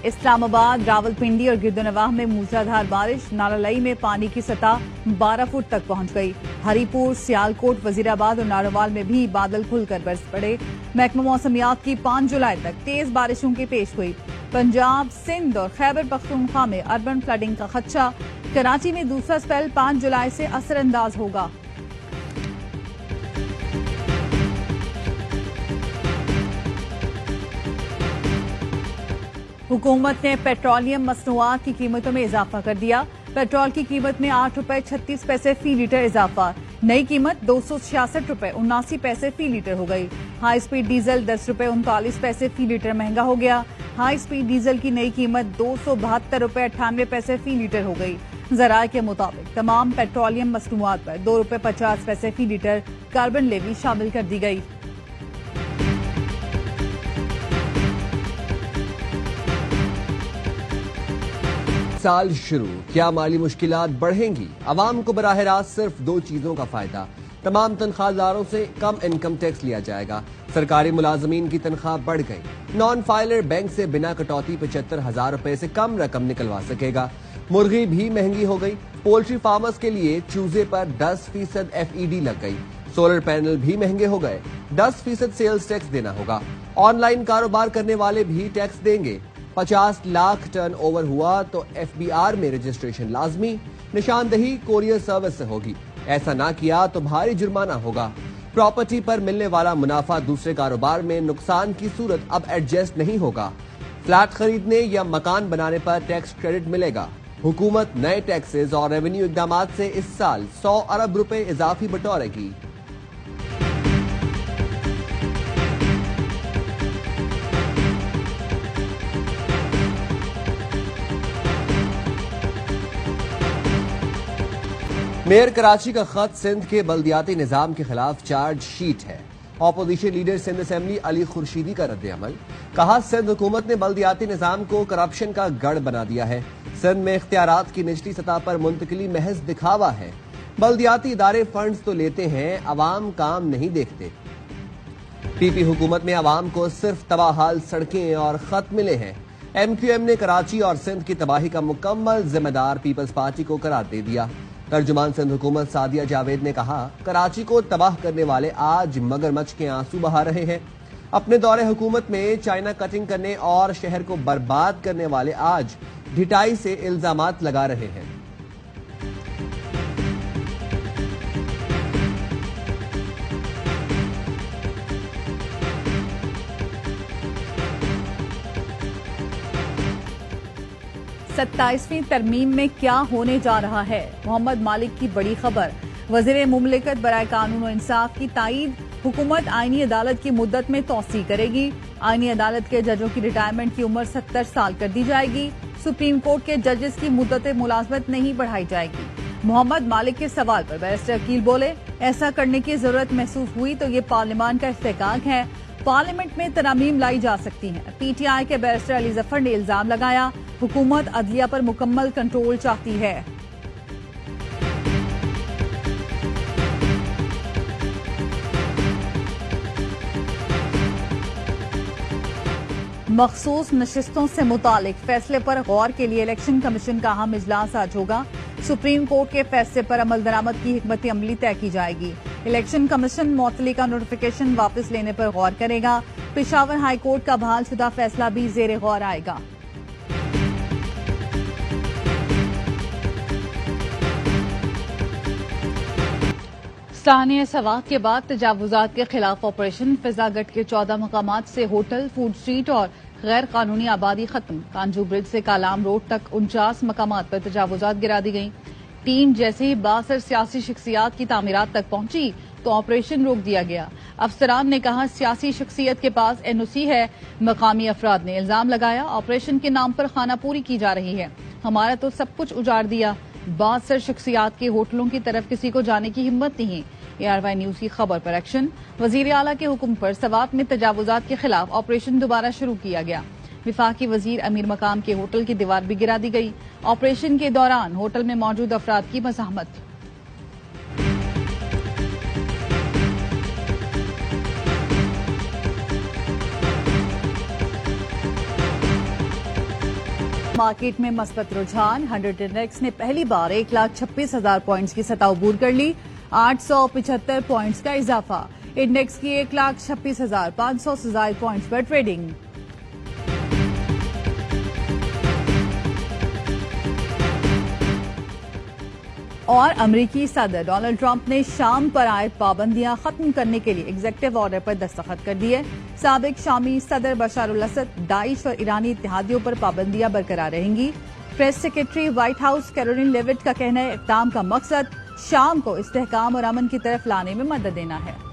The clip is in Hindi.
इस्लामाबाद, रावलपिंडी और गिरदोनवाह में मूसलाधार बारिश, नालालई में पानी की सतह 12 फुट तक पहुंच गई। हरीपुर, सियालकोट, वजीराबाद और नारोवाल में भी बादल खुलकर बरस पड़े। महकमा मौसमियात की 5 जुलाई तक तेज बारिशों की पेश हुई। पंजाब, सिंध और खैबर पख्तूनख्वा में अर्बन फ्लडिंग का खदशा। कराची में दूसरा स्पेल 5 जुलाई से असरअंदाज होगा। हुकूमत ने पेट्रोलियम मसनूआत की कीमतों में इजाफा कर दिया। पेट्रोल की कीमत में 8 रुपए 36 पैसे फी लीटर इजाफा। नई कीमत 266 रुपए 79 पैसे फी लीटर हो गई। हाई स्पीड डीजल 10 रुपए 39 पैसे फी लीटर महंगा हो गया। हाई स्पीड डीजल की नई कीमत 272 रुपए 98 पैसे फी लीटर हो गई। जराये के मुताबिक तमाम पेट्रोलियम मसनूआत पर 2 रुपए 50 पैसे फी लीटर कार्बन लेवी शामिल कर दी गई। साल शुरू, क्या माली मुश्किलात बढ़ेंगी? अवाम को बराह रास्त सिर्फ 2 चीजों का फायदा। तमाम तनख्वाहदारों से कम इनकम टैक्स लिया जाएगा। सरकारी मुलाजमीन की तनख्वाह बढ़ गई। नॉन फाइलर बैंक से बिना कटौती 75,000 रुपए से कम रकम निकलवा सकेगा। मुर्गी भी महंगी हो गई। पोल्ट्री फार्मर्स के लिए चूजे पर 10% FED लग गई। सोलर पैनल भी महंगे हो गए। 10% सेल्स टैक्स देना होगा। ऑनलाइन कारोबार करने वाले भी टैक्स देंगे। 50 लाख टर्न ओवर हुआ तो FBR में रजिस्ट्रेशन लाजमी। निशानदही कोरियर सर्विस से होगी। ऐसा ना किया तो भारी जुर्माना होगा। प्रॉपर्टी पर मिलने वाला मुनाफा दूसरे कारोबार में नुकसान की सूरत अब एडजस्ट नहीं होगा। फ्लैट खरीदने या मकान बनाने पर टैक्स क्रेडिट मिलेगा। हुकूमत नए टैक्सेस और रेवेन्यू इकदाम से इस साल 100 अरब रुपए इजाफी बटोरेगी। मेयर कराची का खत सिंध के बल्दियाती निजाम के खिलाफ चार्ज शीट है। Opposition leader Sindh assembly Ali Khurshidi का रद्द अमल। कहा, सिंध हुकूमत ने बल्दियाती निजाम को करप्शन का गढ़ बना दिया है। सिंध में इख्तियारात की निचली सतह पर मुंतकिली महज दिखावा है। बल्दियाती इदारे फंड्स तो लेते हैं, अवाम काम नहीं देखते। PP हुकूमत में अवाम को सिर्फ तबाहाल सड़कें और खत मिले हैं। MQM ने कराची और सिंध की तबाही का मुकम्मल जिम्मेदार पीपल्स पार्टी को करार दे दिया। तर्जुमान सिंध हुकूमत सादिया जावेद ने कहा, कराची को तबाह करने वाले आज मगरमच्छ के आंसू बहा रहे हैं। अपने दौरे हुकूमत में चाइना कटिंग करने और शहर को बर्बाद करने वाले आज ढिठाई से इल्जामात लगा रहे हैं। सत्ताईसवीं तरमीम में क्या होने जा रहा है? मोहम्मद मालिक की बड़ी खबर। वज़ीर मुमलिकत बराए कानून और इंसाफ की तायीद। हुकूमत आईनी अदालत की मुद्दत में तौसी करेगी। आईनी अदालत के जजों की रिटायरमेंट की उम्र 70 साल कर दी जाएगी। सुप्रीम कोर्ट के जजेस की मुद्दत मुलाजमत नहीं बढ़ाई जाएगी। मोहम्मद मालिक के सवाल पर बैरिस्टर अकील बोले, ऐसा करने की जरूरत महसूस हुई तो ये पार्लियामान का इस्तेकाक है। पार्लियामेंट में तरमीम लाई जा सकती हैं। PTI के बैरिस्टर अली जफर ने इल्जाम लगाया, हुकूमत अदलिया पर मुकम्मल कंट्रोल चाहती है। मखसूस नशिस्तों से मुतालिक फैसले पर गौर के लिए इलेक्शन कमीशन का अहम इजलास आज होगा। सुप्रीम कोर्ट के फैसले पर अमल दरामद की हिकमत अमली तय की जाएगी। इलेक्शन कमीशन मुअत्तली का नोटिफिकेशन वापस लेने पर गौर करेगा। पेशावर हाई कोर्ट का बहाल शुदा फैसला भी जेर गौर आएगा। स्थानीय सवात के बाद तजावुजात के खिलाफ ऑपरेशन। फिजागढ़ के 14 मकामात से होटल, फूड स्ट्रीट और गैर कानूनी आबादी खत्म। कांजू ब्रिज से कालाम रोड तक 49 मकामात पर तजावुजात गिरा दी गई। टीम जैसे ही बासर सियासी शख्सियात की तामीरात तक पहुंची तो ऑपरेशन रोक दिया गया। अफसरान ने कहा, सियासी शख्सियत के पास NOC है। मकामी अफराद ने इल्जाम लगाया, ऑपरेशन के नाम पर खानापूरी की जा रही है। हमारा तो सब कुछ उजाड़ दिया। बासर शख्सियात के होटलों की तरफ किसी को जाने की हिम्मत नहीं। ARY न्यूज की खबर पर एक्शन। वजीर आला के हुक्म पर सवात में तजावुजात के खिलाफ ऑपरेशन दोबारा शुरू किया गया। विफाकी वजीर अमीर मकाम के होटल की दीवार भी गिरा दी गई। ऑपरेशन के दौरान होटल में मौजूद अफराद की मज़ाहमत। मार्केट में मस्बत रुझान। 100 इंडेक्स ने पहली बार 1,26,000 पॉइंट्स की सतह अबूर कर ली। 875 पॉइंट्स का इजाफा। इंडेक्स की 1,26,500 से ज्यादा पॉइंट्स पर ट्रेडिंग। और अमरीकी सदर डोनाल्ड ट्रंप ने शाम पर आयद पाबंदियां खत्म करने के लिए एग्जीक्यूटिव ऑर्डर पर दस्तखत कर दिए। साबिक शामी सदर बशारुल असद, दाइश और ईरानी इत्तेहादियों पर पाबंदियां बरकरार रहेंगी। Press secretary white house Karoline Leavitt का कहना है, इक़दाम का मकसद शाम को इस्तेहकाम और अमन की तरफ लाने में मदद देना है।